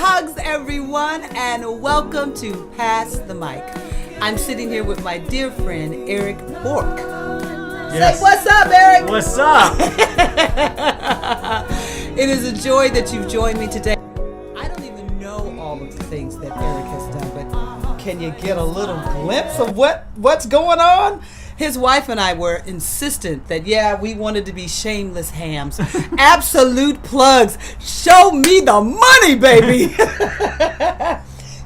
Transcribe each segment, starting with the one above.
hugs, everyone, and welcome to Pass the Mic. I'm sitting here with my dear friend, Eric Bork. Yes. Say, what's up, Eric? What's up? It is a joy that you've joined me today. I don't even know all of the things that Eric has done, but can you get a little glimpse of what's going on? His wife and I were insistent that, we wanted to be shameless hams. Absolute plugs. Show me the money, baby.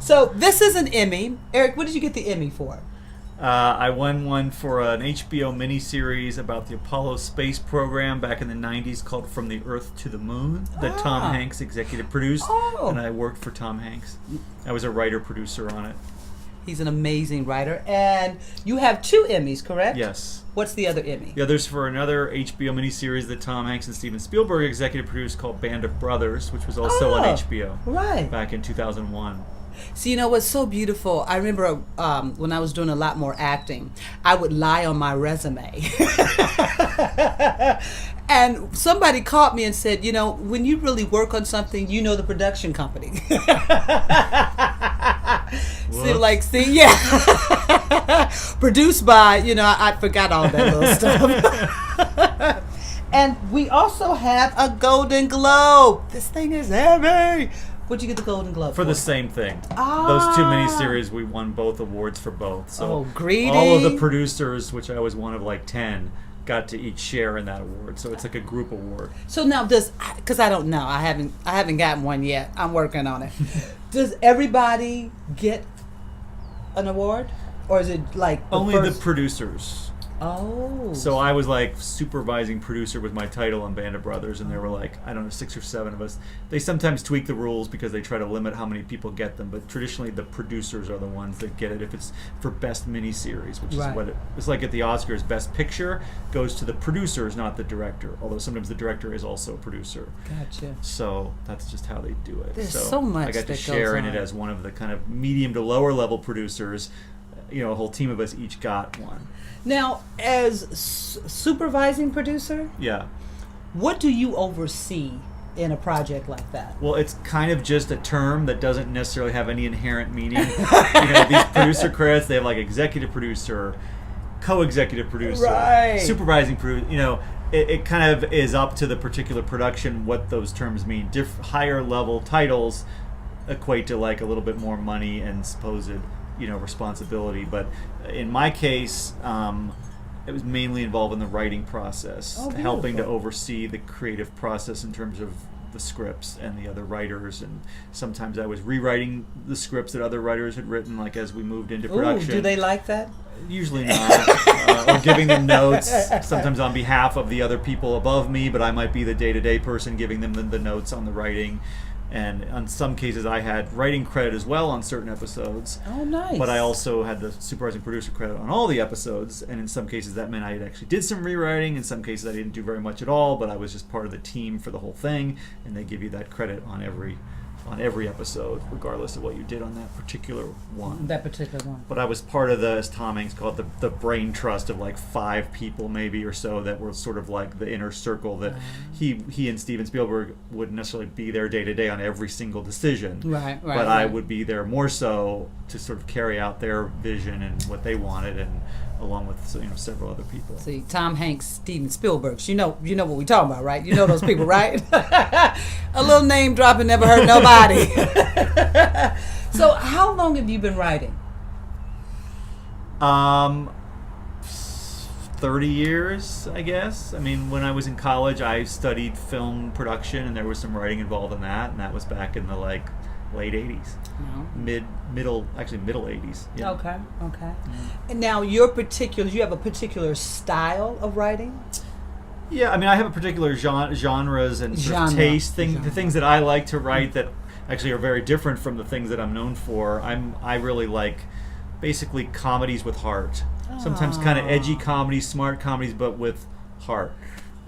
So this is an Emmy. Eric, what did you get the Emmy for? I won one for an HBO miniseries about the Apollo space program back in the 90s called From the Earth to the Moon that Tom Hanks executive produced, and I worked for Tom Hanks. I was a writer-producer on it. He's an amazing writer. And you have 2 Emmys, correct? Yes. What's the other Emmy? The other's for another HBO miniseries that Tom Hanks and Steven Spielberg executive produced called Band of Brothers, which was also on HBO back in 2001. So, you know what's so beautiful? I remember when I was doing a lot more acting, I would lie on my resume. And somebody caught me and said, when you really work on something, you know the production company. Produced by, I forgot all that little stuff. And we also have a Golden Globe. This thing is heavy. What'd you get the Golden Globe for? The same thing. Those 2 miniseries, we won both awards for both. So greedy. All of the producers, which I was one of like 10, got to each share in that award. So it's like a group award. So now because I don't know, I haven't gotten one yet. I'm working on it. Does everybody get an award? Or is it like only the producers? Oh. So I was like supervising producer with my title on Band of Brothers, and there were like, 6 or 7 of us. They sometimes tweak the rules because they try to limit how many people get them, but traditionally the producers are the ones that get it if it's for best miniseries, which is what it's like at the Oscars. Best Picture goes to the producers, not the director, although sometimes the director is also a producer. Gotcha. So that's just how they do it. There's so much I got to that share goes in on. it as one of the kind of medium to lower level producers. A whole team of us each got one. Now, as supervising producer, what do you oversee in a project like that? Well, it's kind of just a term that doesn't necessarily have any inherent meaning. These producer credits, they have like executive producer, co-executive producer, supervising producer. It kind of is up to the particular production what those terms mean. Higher level titles equate to like a little bit more money and supposed responsibility, but in my case it was mainly involved in the writing process, helping to oversee the creative process in terms of the scripts and the other writers, and sometimes I was rewriting the scripts that other writers had written, like as we moved into production. Do they like that? Usually not. Or giving them notes, sometimes on behalf of the other people above me, but I might be the day-to-day person giving them the notes on the writing. And in some cases, I had writing credit as well on certain episodes. Oh, nice. But I also had the supervising producer credit on all the episodes. And in some cases, that meant I actually did some rewriting. In some cases, I didn't do very much at all, but I was just part of the team for the whole thing. And they give you that credit on every episode, regardless of what you did on that particular one. But I was part of as Tom Hanks called it, the brain trust of like 5 people maybe or so that were sort of like the inner circle that he and Steven Spielberg wouldn't necessarily be there day to day on every single decision. But I would be there more so to sort of carry out their vision and what they wanted, and along with several other people. See, Tom Hanks, Steven Spielberg. You know what we're talking about, right? You know those people, right? A little name dropping never hurt nobody. So, how long have you been writing? 30 years, I guess. I mean, when I was in college, I studied film production, and there was some writing involved in that, and that was back in the late 80s. Middle 80s. Yeah. Okay. And now you have a particular style of writing? Yeah, I mean, I have a particular genres and sort of taste, the things that I like to write that actually are very different from the things that I'm known for. I really like basically comedies with heart. Sometimes kind of edgy comedies, smart comedies, but with heart.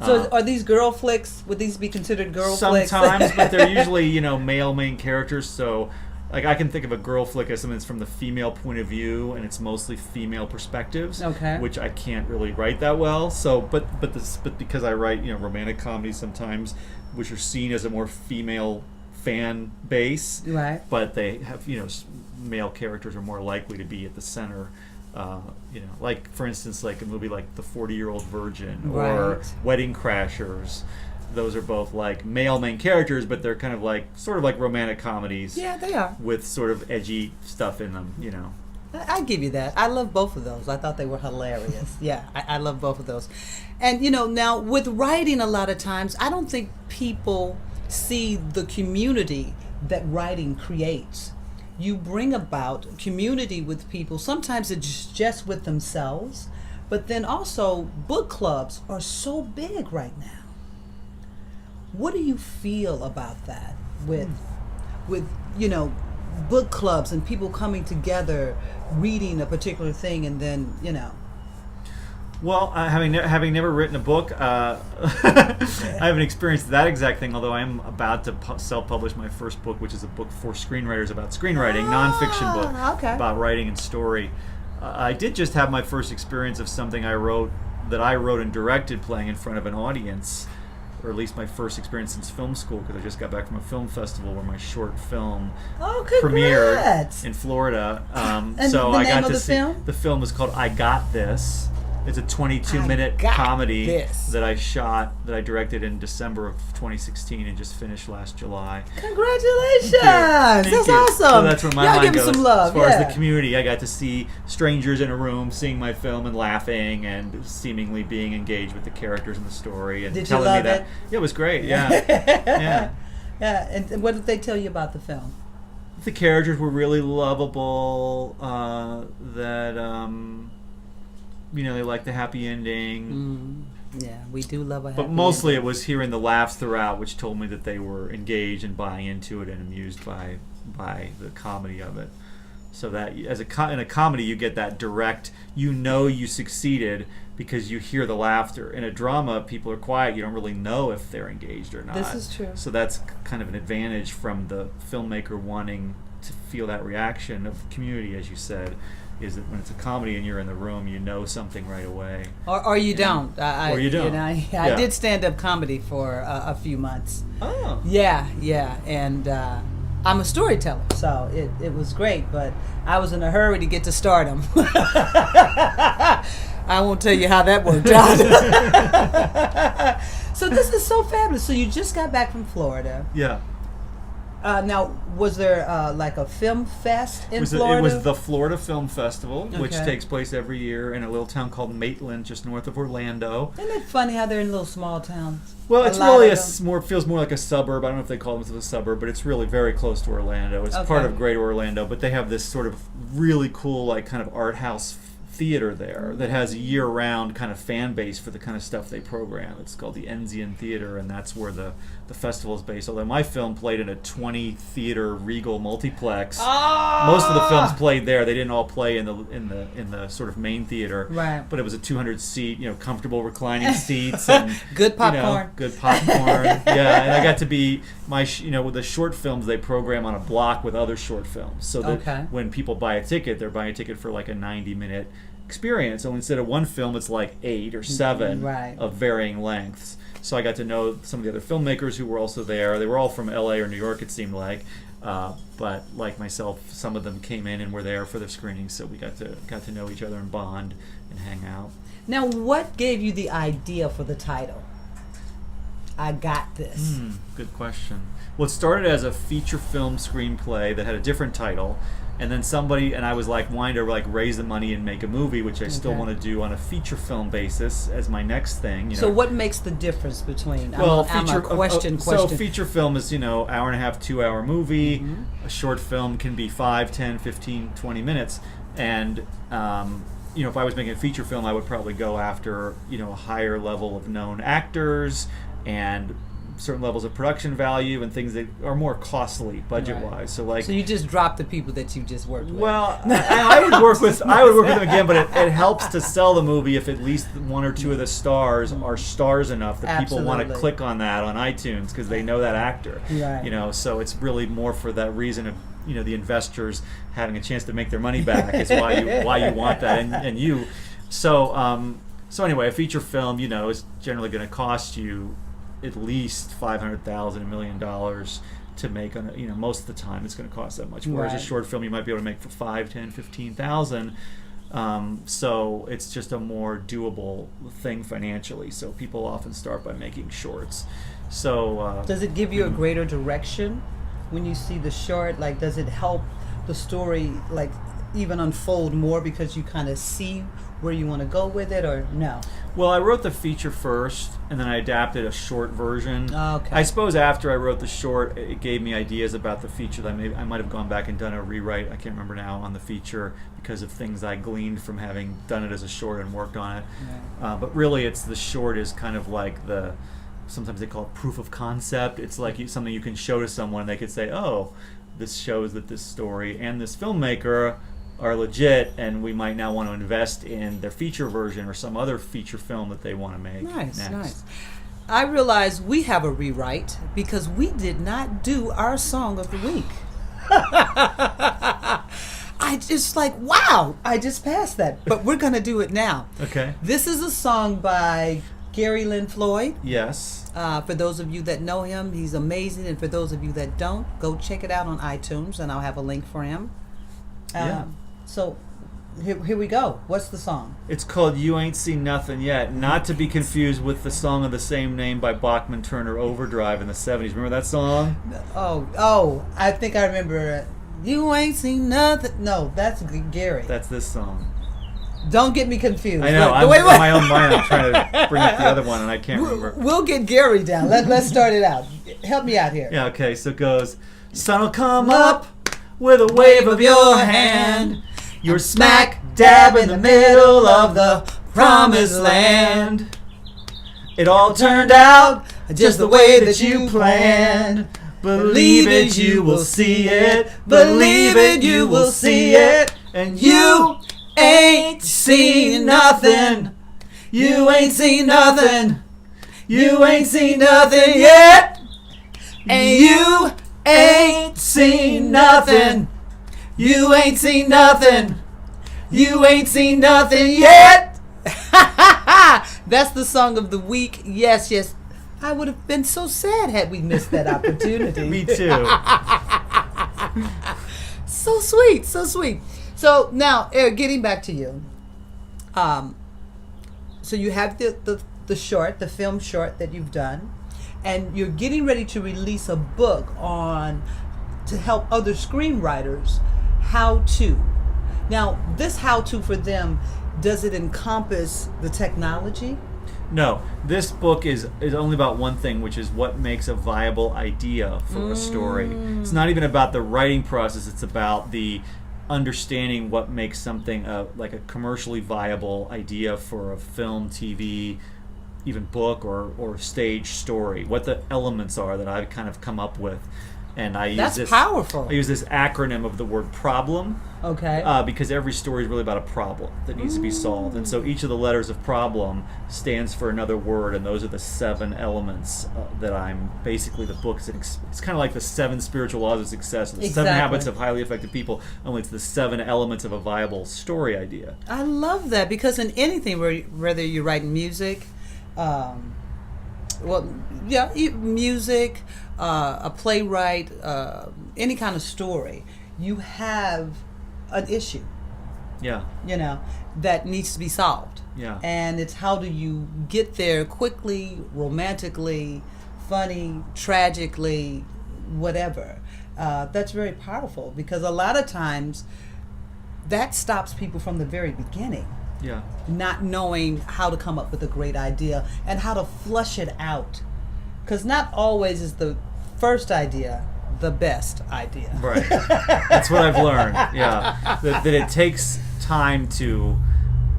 So are these girl flicks? Would these be considered girl flicks? Sometimes, but they're usually, male main characters. So, like, I can think of a girl flick as something that's from the female point of view, and it's mostly female perspectives, which I can't really write that well. So, but because I write, romantic comedies sometimes, which are seen as a more female fan base, Right. but they have, male characters are more likely to be at the center. Like for instance, like a movie like The 40-Year-Old Virgin or Right. Wedding Crashers. Those are both like male main characters, but they're kind of like sort of like romantic comedies. Yeah, they are. With sort of edgy stuff in them, I give you that. I love both of those. I thought they were hilarious. Yeah, I love both of those. And, now with writing, a lot of times, I don't think people see the community that writing creates. You bring about community with people. Sometimes it's just with themselves. But then also, book clubs are so big right now. What do you feel about that with book clubs and people coming together, reading a particular thing, and then Well, having never written a book, I haven't experienced that exact thing. Although I am about to self-publish my first book, which is a book for screenwriters about screenwriting, nonfiction book about writing and story. I did just have my first experience of something I wrote and directed, playing in front of an audience. Or at least my first experience since film school, because I just got back from a film festival where my short film premiered in Florida. And so the I name got of to the see film? the film is called I Got This. It's a 22-minute comedy that I directed in December of 2016 and just finished last July. Congratulations! Thank That's you. awesome. So that's where my Y'all mind give 'em goes. some love. As far as the community, I got to see strangers in a room seeing my film and laughing and seemingly being engaged with the characters in the story and Did you telling love me that. it? Yeah, it was great. Yeah, yeah. Yeah, and what did they tell you about the film? The characters were really lovable. They liked the happy ending. Yeah, we do love a happy But mostly ending. it was hearing the laughs throughout, which told me that they were engaged and buying into it and amused by the comedy of it. So that in a comedy you get that direct, you succeeded because you hear the laughter. In a drama, people are quiet. You don't really know if they're engaged or not. This is true. So that's kind of an advantage from the filmmaker wanting to feel that reaction of the community, as you said. Is that when it's a comedy and you're in the room, you know something right away. Or you don't. Or you don't. I did stand-up comedy for a few months. Oh. Yeah. And I'm a storyteller, so it was great, but I was in a hurry to get to stardom. I won't tell you how that worked out. So this is so fabulous. So you just got back from Florida. Yeah. Now, was there like a film fest in Florida? It was the Florida Film Festival, which Okay. takes place every year in a little town called Maitland, just north of Orlando. Isn't it funny how they're in little small towns? Well, it's lot really of them. feels more like a suburb. I don't know if they call it a suburb, but it's really very close to Orlando. It's Okay. part of Greater Orlando, but they have this sort of really cool, like kind of art house theater there that has a year-round kind of fan base for the kind of stuff they program. It's called the Enzian Theater, and that's where the festival is based. Although my film played in a 20-theater Regal multiplex. Most of the films played there. They didn't all play in the sort of main theater. Right. But it was a 200-seat, comfortable reclining seats and Good popcorn. good popcorn. Yeah, and I got to be with the short films they program on a block with other short films. So that when people buy a ticket, they're buying a ticket for like a 90-minute experience. So instead of one film, it's like 8 or 7 of varying lengths. So I got to know some of the other filmmakers who were also there. They were all from LA or New York, it seemed like. But like myself, some of them came in and were there for the screenings, so we got to know each other and bond and hang out. Now, what gave you the idea for the title? I Got This. Good question. Well, it started as a feature film screenplay that had a different title, and then I was like wanting to like raise the money and make a movie, which I still want to do on a feature film basis as my next thing. So what makes the difference between? Well, I'm a question. So feature film is hour and a half, 2-hour movie. A short film can be 5, 10, 15, 20 minutes, and if I was making a feature film, I would probably go after a higher level of known actors and certain levels of production value and things that are more costly budget-wise. So you just drop the people that you just worked with. Well, I would work with them again, but it helps to sell the movie if at least 1 or 2 of the stars are stars enough that people want to click on that on iTunes because they know that actor. Right. So it's really more for that reason of the investors having a chance to make their money back is why you want that and you. So anyway, a feature film is generally going to cost you at least $500,000, $1 million to make on most of the time it's going to cost that much. Whereas a short film you might be able to make for 5, 10, 15,000. So it's just a more doable thing financially. So people often start by making shorts. So does it give you a greater direction when you see the short? Like, does it help the story like even unfold more because you kind of see where you want to go with it, or no? Well, I wrote the feature first, and then I adapted a short version. Okay. I suppose after I wrote the short, it gave me ideas about the feature that I might have gone back and done a rewrite. I can't remember now on the feature because of things I gleaned from having done it as a short and worked on it. Yeah. But really, it's the short is kind of like sometimes they call it proof of concept. It's like something you can show to someone, and they could say, "Oh, this shows that this story and this filmmaker are legit, and we might now want to invest in their feature version or some other feature film that they want to make." Nice. I realize we have a rewrite because we did not do our song of the week. I just wow, I just passed that, but we're going to do it now. Okay. This is a song by Lynn Floyd. Yes. For those of you that know him, he's amazing, and for those of you that don't, go check it out on iTunes, and I'll have a link for him. So here we go. What's the song? It's called "You Ain't Seen Nothing Yet," not to be confused with the song of the same name by Bachman Turner Overdrive in the 70s. Remember that song? Oh, I think I remember. You ain't seen nothing. No, that's Gary. That's this song. Don't get me confused. I know. In my own mind, I'm trying to bring up the other one, and I can't remember. We'll get Gary down. Let's start it out. Help me out here. Yeah, okay. So it goes, "Sun'll come up with a wave of your hand. You're smack dab in the middle of the promised land. It all turned out just the way that you planned. Believe it, you will see it. Believe it, you will see it. And you ain't seen nothing. You ain't seen nothing. You ain't seen nothing yet. And you ain't seen nothing. You ain't seen nothing. You ain't seen nothing yet." That's the song of the week. Yes. I would have been so sad had we missed that opportunity. Me too. So sweet. So now, Eric, getting back to you. So you have the short, the film short that you've done, and you're getting ready to release a book to help other screenwriters how to. Now, this how to for them, does it encompass the technology? No, this book is only about one thing, which is what makes a viable idea for a story. It's not even about the writing process. It's about the understanding what makes something like a commercially viable idea for a film, TV, even book or stage story. What the elements are that I've kind of come up with. And That's powerful. I use this acronym of the word problem. Okay. Because every story is really about a problem that needs to be solved. And so each of the letters of problem stands for another word, and those are the 7 elements that I'm basically the book. It's kind of like the 7 spiritual laws of success, the 7 habits of highly effective people, only it's the 7 elements of a viable story idea. I love that, because in anything, whether you're writing music, music, a playwright, any kind of story, you have an issue. Yeah. That needs to be solved. Yeah. And it's how do you get there quickly, romantically, funny, tragically, whatever. That's very powerful, because a lot of times that stops people from the very beginning. Yeah. Not knowing how to come up with a great idea and how to flush it out. Because not always is the first idea the best idea. Right. That's what I've learned. Yeah. That it takes time to.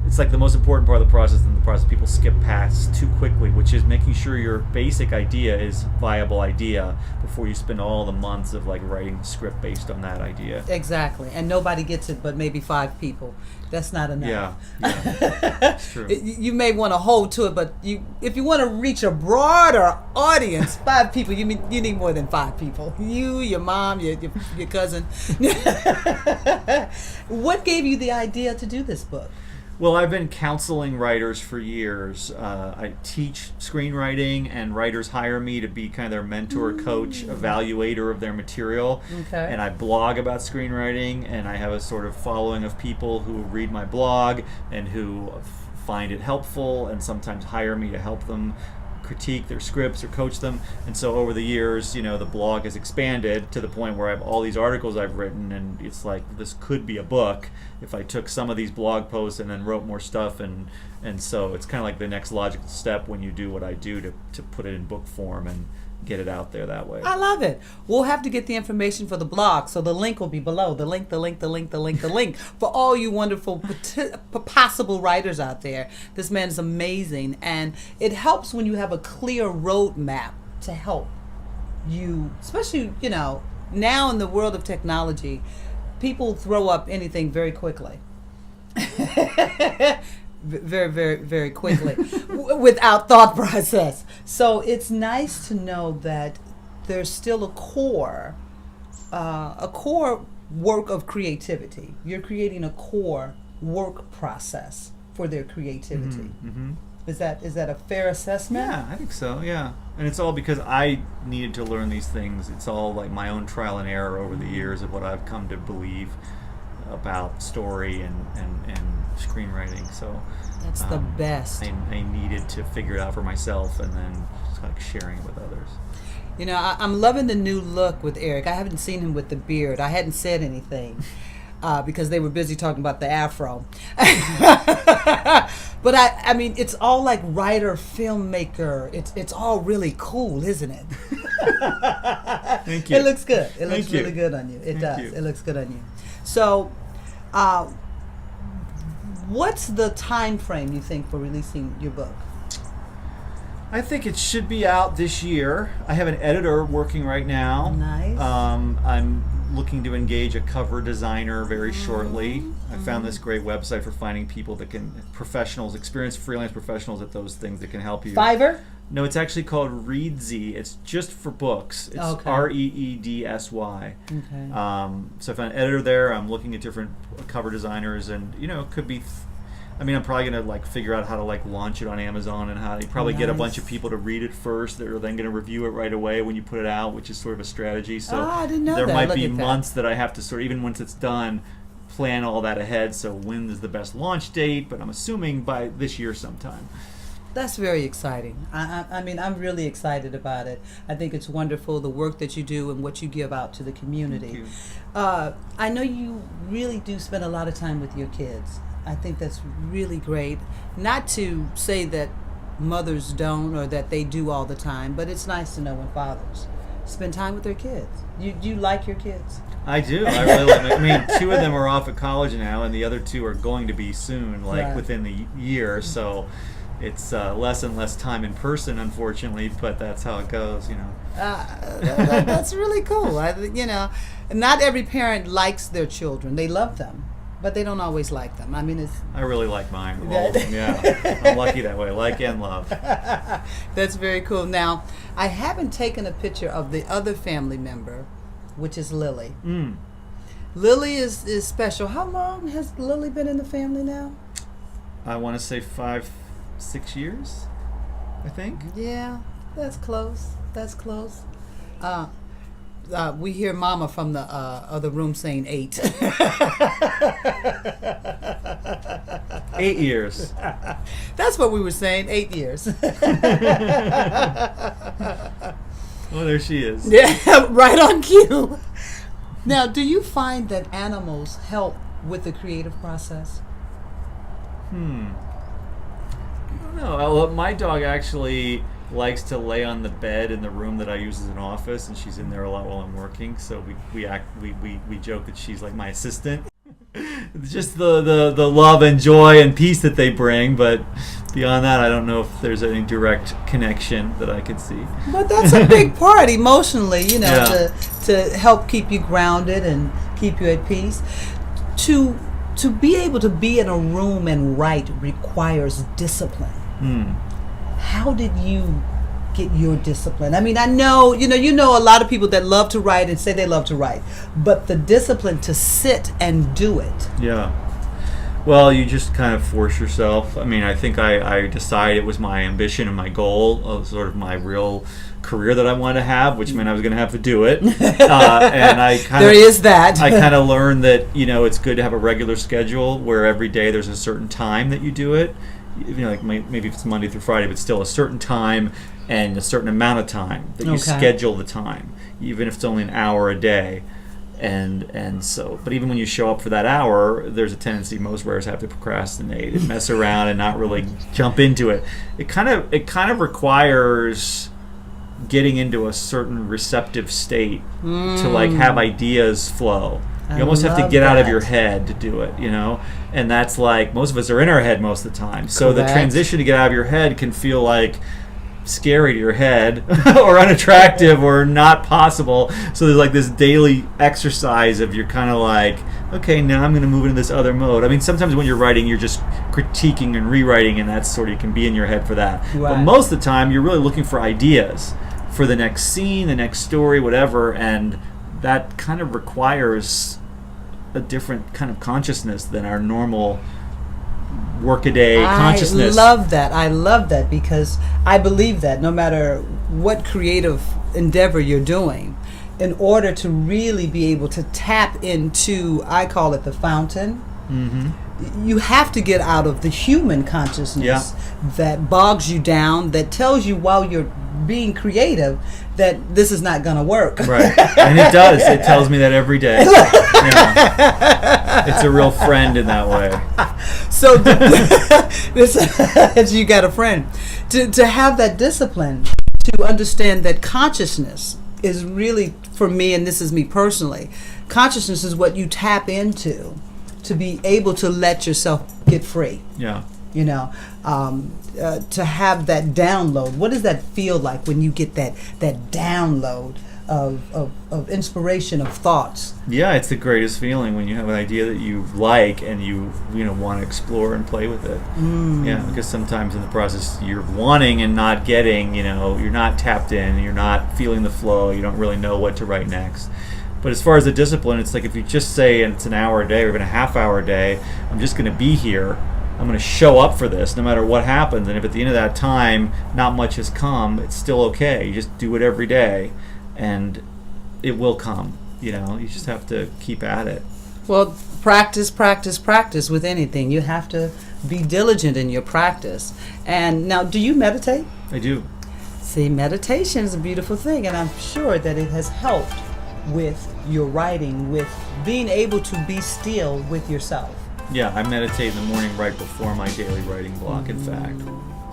It's like the most important part of the process, and the process people skip past too quickly, which is making sure your basic idea is a viable idea before you spend all the months of writing a script based on that idea. Exactly. And nobody gets it but maybe 5 people. That's not enough. Yeah. It's true. You may want to hold to it, but if you want to reach a broader audience, 5 people, you need more than 5 people. You, your mom, your cousin. What gave you the idea to do this book? Well, I've been counseling writers for years. I teach screenwriting, and writers hire me to be kind of their mentor, coach, evaluator of their material. Okay. And I blog about screenwriting, and I have a sort of following of people who read my blog and who find it helpful and sometimes hire me to help them critique their scripts or coach them. And so over the years, the blog has expanded to the point where I have all these articles I've written, and it's like this could be a book if I took some of these blog posts and then wrote more stuff, and so it's kind of like the next logical step when you do what I do to put it in book form and get it out there that way. I love it. We'll have to get the information for the blog, so the link will be below. The link for all you wonderful possible writers out there. This man is amazing, and it helps when you have a clear roadmap to help you, especially, now in the world of technology, people throw up anything very quickly. Very, very, very quickly without thought process. So it's nice to know that there's still a core work of creativity. You're creating a core work process for their creativity. Mm-hmm. Is that a fair assessment? Yeah, I think so. Yeah, and it's all because I needed to learn these things. It's all like my own trial and error over the years of what I've come to believe about story and screenwriting. So that's the best. I needed to figure it out for myself, and then just like sharing it with others. I'm loving the new look with Eric. I haven't seen him with the beard. I hadn't said anything because they were busy talking about the afro. But I mean, it's all like writer, filmmaker. It's all really cool, isn't it? Thank you. It looks good. It looks really good on you. It does. It looks good on you. So, what's the time frame you think for releasing your book? I think it should be out this year. I have an editor working right now. Nice. I'm looking to engage a cover designer very shortly. I found this great website for finding people that professionals, experienced freelance professionals at those things that can help you. Fiverr? No, it's actually called Reedsy. It's just for books. It's okay. Reedsy. Okay. So I found an editor there. I'm looking at different cover designers, and it could be. I'm probably gonna figure out how to launch it on Amazon and how to probably get a bunch of people to read it first. That are then gonna review it right away when you put it out, which is sort of a strategy. So I didn't know there that. might be months that I have to sort of, even once it's done, plan all that ahead. So when is the best launch date? But I'm assuming by this year sometime. That's very exciting. I mean, I'm really excited about it. I think it's wonderful, the work that you do and what you give out to the community. Thank you. I know you really do spend a lot of time with your kids. I think that's really great. Not to say that mothers don't or that they do all the time, but it's nice to know when fathers spend time with their kids. You like your kids? I do. I really like them. Two of them are off at college now, and the other two are going to be soon, Right. within the year. So it's less and less time in person, unfortunately, but that's how it goes, That's really cool. Not every parent likes their children. They love them, but they don't always like them. I really like mine. All of them, yeah. I'm lucky that way. Like and love. That's very cool. Now, I haven't taken a picture of the other family member, which is Lily. Lily is special. How long has Lily been in the family now? I want to say 5-6 years, I think. Yeah, that's close. We hear Mama from the other room saying 8. 8 years. That's what we were saying, 8 years. Oh, there she is. Yeah, right on cue. Now, do you find that animals help with the creative process? I don't know. My dog actually likes to lay on the bed in the room that I use as an office, and she's in there a lot while I'm working. So we joke that she's like my assistant. Just the love and joy and peace that they bring, but beyond that, I don't know if there's any direct connection that I could see. But that's a big part emotionally, Yeah. to help keep you grounded and keep you at peace. To be able to be in a room and write requires discipline. How did you get your discipline? I know, you know a lot of people that love to write and say they love to write, but the discipline to sit and do it. Yeah. Well, you just kind of force yourself. I mean, I think I decided it was my ambition and my goal, sort of my real career that I wanted to have, which meant I was going to have to do it. And I kind there is that. I kind of learned that, it's good to have a regular schedule where every day there's a certain time that you do it. Like maybe if it's Monday through Friday, but still a certain time and a certain amount of time that you schedule the time, even if it's only an hour a day. And so, but even when you show up for that hour, there's a tendency most writers have to procrastinate and mess around and not really jump into it. It kind of requires getting into a certain receptive state to like have ideas flow. You almost have to get out of your head to do it, and that's like most of us are in our head most of the time. So the transition to get out of your head can feel like scary to your head or unattractive or not possible. So there's like this daily exercise of you're kind of like, okay, now I'm going to move into this other mode. I mean, sometimes when you're writing, you're just critiquing and rewriting, and that's sort of, you can be in your head for that. Right. But most of the time, you're really looking for ideas for the next scene, the next story, whatever, and that kind of requires a different kind of consciousness than our normal workaday consciousness. I love that because I believe that no matter what creative endeavor you're doing, in order to really be able to tap into, I call it the fountain, you have to get out of the human consciousness that bogs you down, that tells you while you're being creative that this is not going to work. Right. And it does. It tells me that every day. It's a real friend in that way. So you got a friend. To have that discipline, to understand that consciousness is really, for me, and this is me personally, consciousness is what you tap into to be able to let yourself get free. Yeah. To have that download. What does that feel like when you get that download of inspiration, of thoughts? Yeah, it's the greatest feeling when you have an idea that you like and you want to explore and play with it. Yeah, because sometimes in the process you're wanting and not getting, you're not tapped in, you're not feeling the flow, you don't really know what to write next. But as far as the discipline, it's like if you just say, and it's an hour a day or even a half hour a day, I'm just going to be here. I'm going to show up for this no matter what happens. And if at the end of that time not much has come, it's still okay. You just do it every day and it will come. You just have to keep at it. Well, practice with anything. You have to be diligent in your practice. And now, do you meditate? I do. See, meditation is a beautiful thing, and I'm sure that it has helped with your writing, with being able to be still with yourself. Yeah, I meditate in the morning right before my daily writing block, in fact.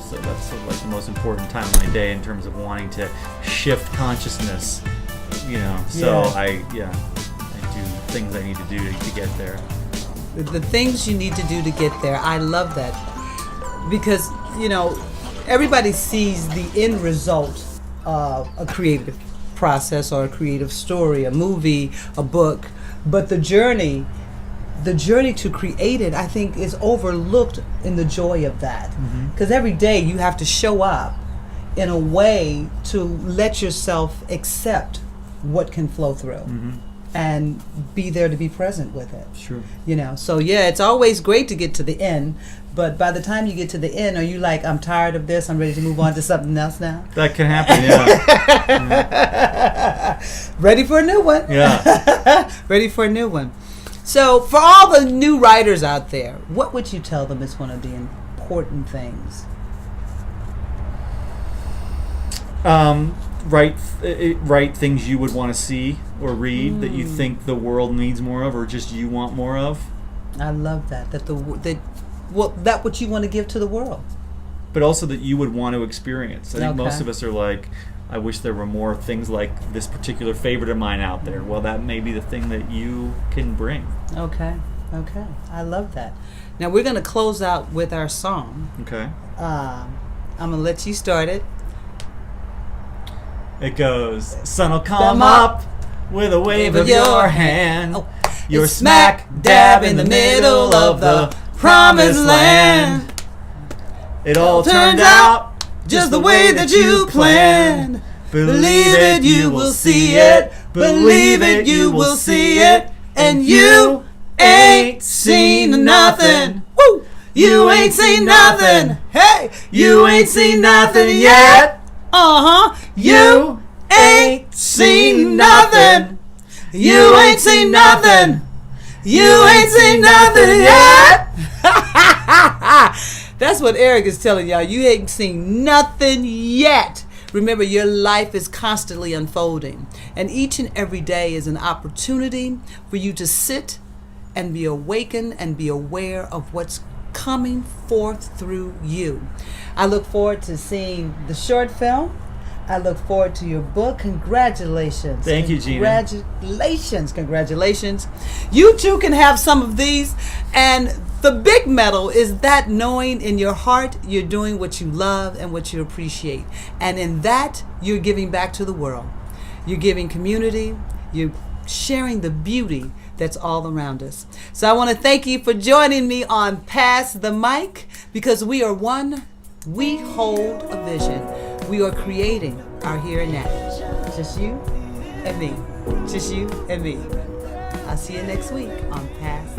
So that's sort of like the most important time of my day in terms of wanting to shift consciousness, So I do things I need to do to get there. The things you need to do to get there, I love that. Because, everybody sees the end result of a creative process or a creative story, a movie, a book, but the journey to create it, I think, is overlooked in the joy of that. Because every day you have to show up in a way to let yourself accept what can flow through and be there to be present with it. Sure. So it's always great to get to the end, but by the time you get to the end, are you like, I'm tired of this, I'm ready to move on to something else now? That can happen, yeah. Ready for a new one. Yeah. Ready for a new one. So for all the new writers out there, what would you tell them is one of the important things? Write things you would want to see or read that you think the world needs more of, or just you want more of. I love that. That what you want to give to the world. But also that you would want to experience. I think most of us are like, I wish there were more things like this particular favorite of mine out there. Well, that may be the thing that you can bring. Okay. I love that. Now we're going to close out with our song. Okay. I'm going to let you start it. It goes, sun'll come up with a wave of your hand. Oh, you're smack dab in the middle of the promised land. It all turned out just the way that you planned. Believe it, you will see it. Believe it, you will see it. And you ain't seen nothing You ain't seen nothing. Hey, you ain't seen nothing yet. You ain't seen nothing. You ain't seen nothing. You ain't seen nothing yet. That's what Eric is telling y'all. You ain't seen nothing yet. Remember, your life is constantly unfolding, and each and every day is an opportunity for you to sit and be awakened and be aware of what's coming forth through you. I look forward to seeing the short film. I look forward to your book. Congratulations. Thank you, Gina. Congratulations. You too can have some of these. And the big medal is that knowing in your heart you're doing what you love and what you appreciate. And in that, you're giving back to the world. You're giving community. You're sharing the beauty that's all around us. So I want to thank you for joining me on Pass the Mic, because we are one. We hold a vision. We are creating our here and now. Just you and me. Just you and me. I'll see you next week on Pass